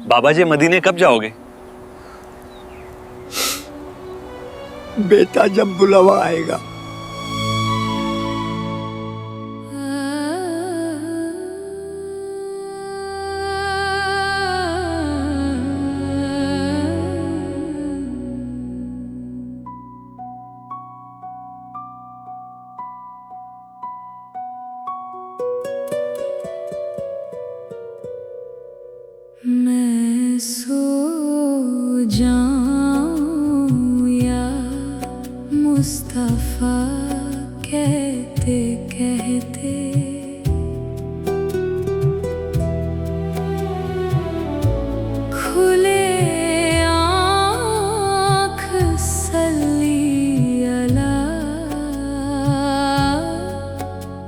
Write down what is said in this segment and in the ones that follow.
बाबा जी मदीने कब जाओगे? बेटा जब बुलावा आएगा। मैं सो जाऊं या मुस्तफा कहते कहते खुले आँख सल्ली अला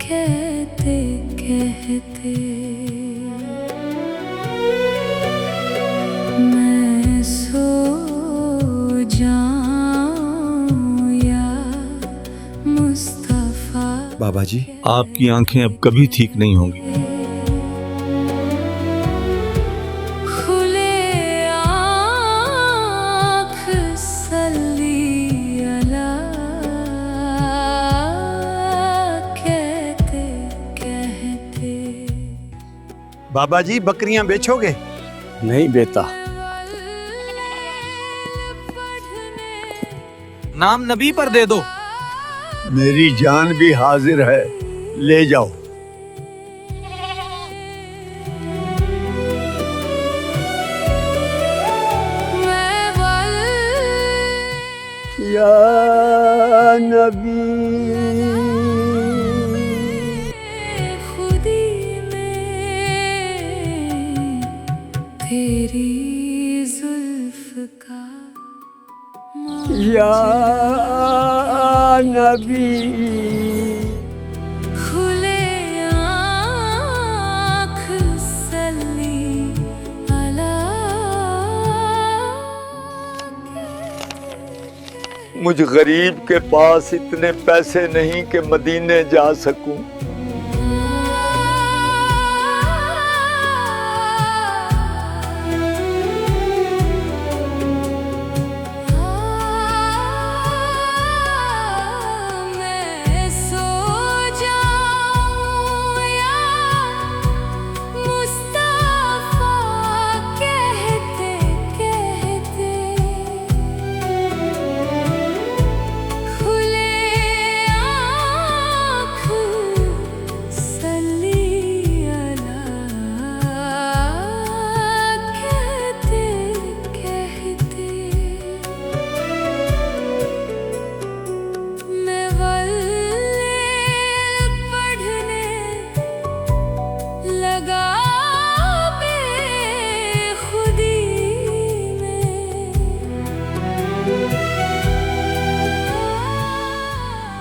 कहते कहते मैं सो जाऊं या मुस्तफा। बाबा जी, आपकी आंखें अब कभी ठीक नहीं होंगी। खुले आँख सल्ली अला कहते कहते। बाबा जी बकरियां बेचोगे? नहीं बेटा। नाम नबी पर दे दो। मेरी जान भी हाजिर है, ले जाओ। या नबी खुदी में तेरी जुल्फ का या नबी खुले आँख सल्ली अला। मुझ गरीब के पास इतने पैसे नहीं कि मदीने जा सकूं।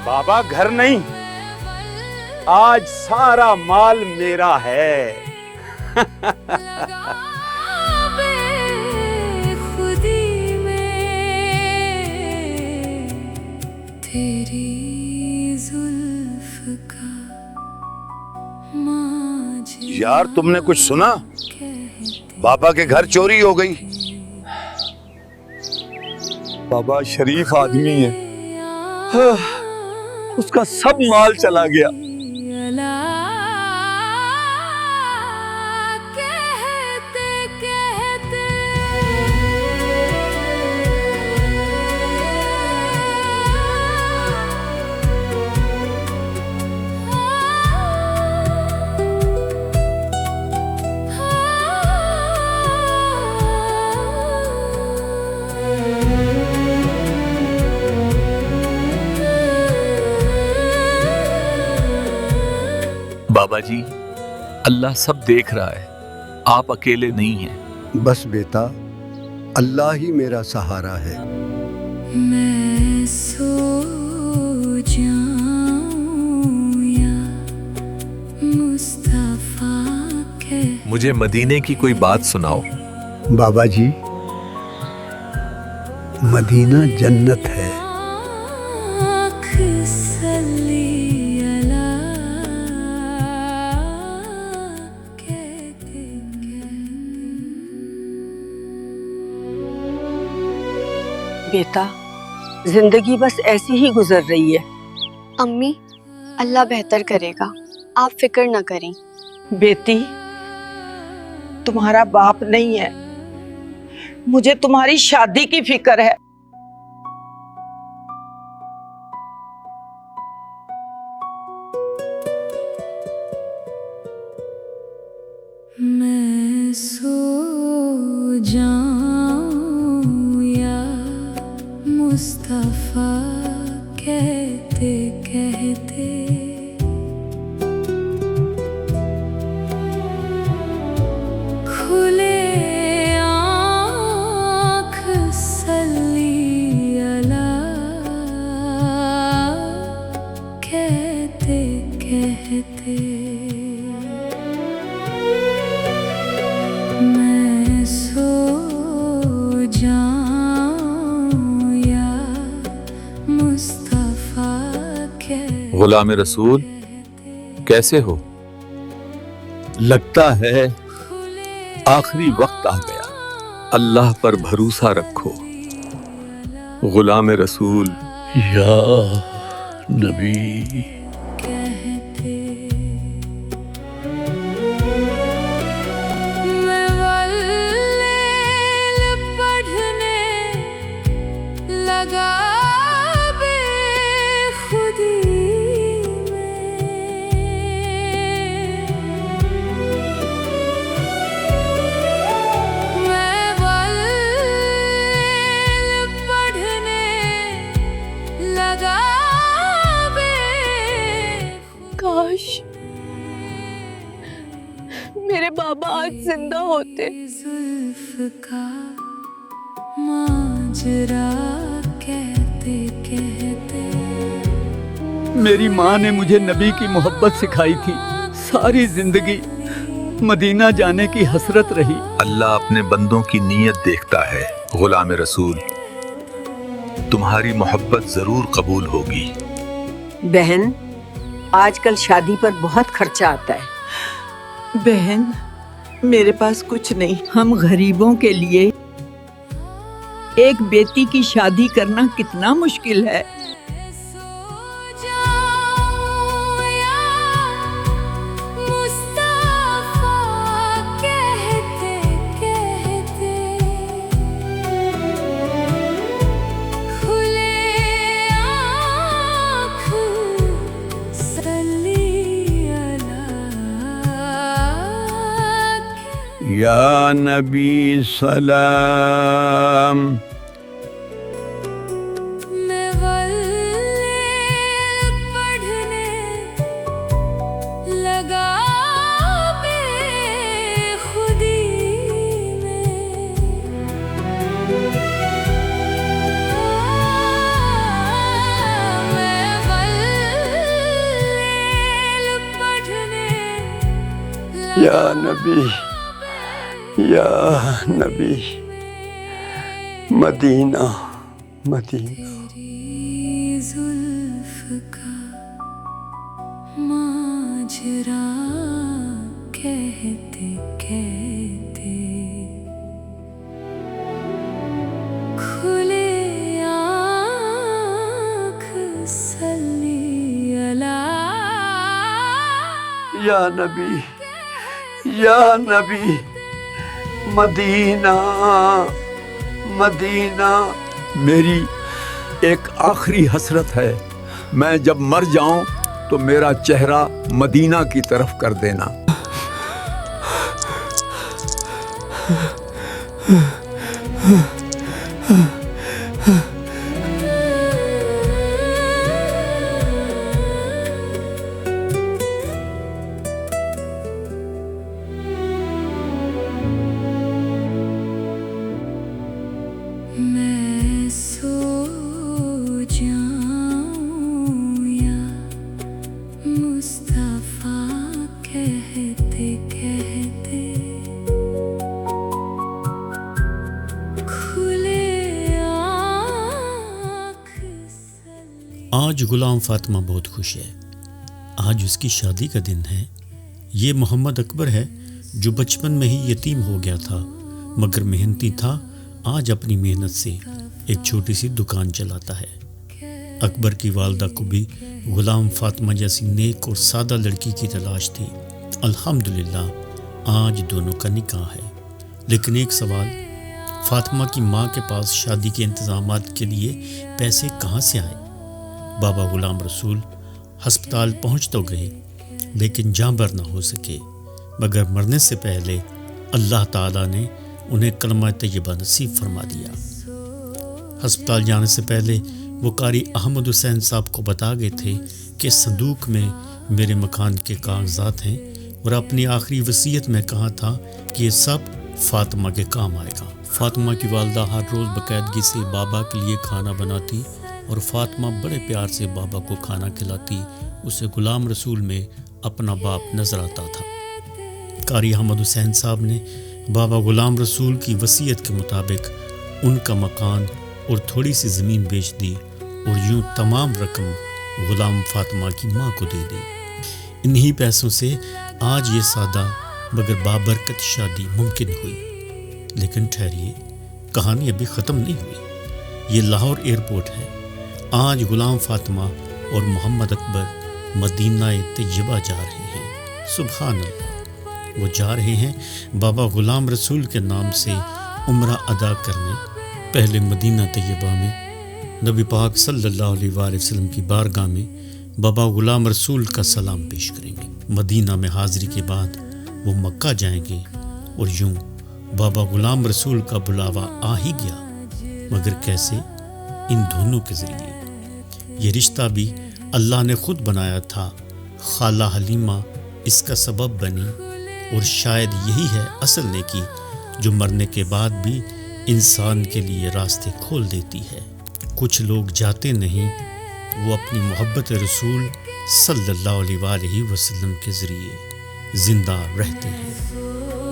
बाबा घर नहीं, आज सारा माल मेरा है। खुदी में तेरी जुल्फ का यार तुमने कुछ सुना? बाबा के घर चोरी हो गई। बाबा शरीफ आदमी है, उसका सब माल चला गया। कहते कहते बाबा जी, अल्लाह सब देख रहा है, आप अकेले नहीं हैं। बस बेटा, अल्लाह ही मेरा सहारा है। मैं सो जाऊं या मुस्तफा कह। मुझे मदीने की कोई बात सुनाओ। बाबा जी, मदीना जन्नत है। आँख सल्ली अला कहते कहते। बेटा, जिंदगी बस ऐसी ही गुजर रही है। अम्मी, अल्लाह बेहतर करेगा, आप फिक्र न करें। बेटी, तुम्हारा बाप नहीं है, मुझे तुम्हारी शादी की फिक्र है। मैं सो जाऊं या मुस्तफा कहते कहते खुले आँख सल्ली अला कहते कहते मैं सो जाऊं या मुस्तफा कहते गुलाम रसूल, कैसे हो? लगता है आखिरी वक्त आ गया। अल्लाह पर भरोसा रखो। गुलाम रसूल, या नबी। कहते मैं वल्लेल पढ़ने लगा बेखुदी में। मैं वल्लेल पढ़ने लगा काश मेरे बाबा आज जिंदा होते। जुल्फ का माजरा कहते कहते मेरी माँ ने मुझे नबी की मोहब्बत सिखाई थी। सारी जिंदगी मदीना जाने की हसरत रही। अल्लाह अपने बंदों की नीयत देखता है। गुलाम रसूल, तुम्हारी मोहब्बत जरूर कबूल होगी। बहन, आजकल शादी पर बहुत खर्चा आता है। बहन, मेरे पास कुछ नहीं। हम गरीबों के लिए एक बेटी की शादी करना कितना मुश्किल है। सो जाऊं या मुस्तफा कहते कहते खुले आँख सल्ली अला या नबी सलाम। मैं वल्लेल पढ़ने लगा बेखुदी में। मैं वल्लेल पढ़ने या नबी, या नबी। Medina Medina. तेरी जुल्फ का माजरा कहते कहते खुले आँख सल्ली अला या नबी, या नबी। Medina Medina. मेरी एक आखिरी हसरत है। मैं जब मर जाऊं तो मेरा चेहरा मदीना की तरफ कर देना। मैं सो जाऊं या मुस्तफा कहते कहते खुले आँख सल्ली। आज गुलाम फातिमा बहुत खुश है। आज उसकी शादी का दिन है। ये मोहम्मद अकबर है जो बचपन में ही यतीम हो गया था, मगर मेहनती था। आज अपनी मेहनत से एक छोटी सी दुकान चलाता है। अकबर की वालदा को भी गुलाम फातिमा जैसी नेक और सादा लड़की की तलाश थी। अल्हम्दुलिल्लाह आज दोनों का निकाह है। लेकिन एक सवाल, फातिमा की माँ के पास शादी के इंतजामात के लिए पैसे कहाँ से आए? बाबा गुलाम रसूल अस्पताल पहुँच तो गए लेकिन जाँ बर न हो सके, मगर मरने से पहले अल्लाह ताला ने उन्हें कलमा तैयबा नसीब फरमा दिया। अस्पताल जाने से पहले वो कारी अहमद हुसैन साहब को बता गए थे कि संदूक में मेरे मकान के कागजात हैं और अपनी आखिरी वसीयत में कहा था कि ये सब फातिमा के काम आएगा। फातिमा की वालदा हर रोज़ बाकायदगी से बाबा के लिए खाना बनाती और फातिमा बड़े प्यार से बाबा को खाना खिलाती। उसे गुलाम रसूल में अपना बाप नजर आता था। कारी अहमद हुसैन साहब ने बाबा गुलाम रसूल की वसीयत के मुताबिक उनका मकान और थोड़ी सी ज़मीन बेच दी और यूं तमाम रकम गुलाम फातिमा की माँ को दे दी। इन्हीं पैसों से आज ये सादा मगर बाबरकत शादी मुमकिन हुई। लेकिन ठहरिए, कहानी अभी ख़त्म नहीं हुई। ये लाहौर एयरपोर्ट है। आज गुलाम फातिमा और मोहम्मद अकबर मदीना तैयबा जा रहे हैं। सुभान अल्लाह, वो जा रहे हैं बाबा गुलाम रसूल के नाम से उम्रा अदा करने। पहले मदीना तैयबा में नबी पाक सल्लल्लाहु अलैहि वसल्लम की बारगाह में बाबा गुलाम रसूल का सलाम पेश करेंगे। मदीना में हाज़िरी के बाद वो मक्का जाएंगे और यूं बाबा गुलाम रसूल का बुलावा आ ही गया, मगर कैसे? इन दोनों के ज़रिए। ये रिश्ता भी अल्लाह ने खुद बनाया था। खाला हलीमा इसका सबब बनी और शायद यही है असल नेकी जो मरने के बाद भी इंसान के लिए रास्ते खोल देती है। कुछ लोग जाते नहीं, वो अपनी मोहब्बत रसूल सल्लल्लाहु अलैहि वसल्लम के ज़रिए ज़िंदा रहते हैं।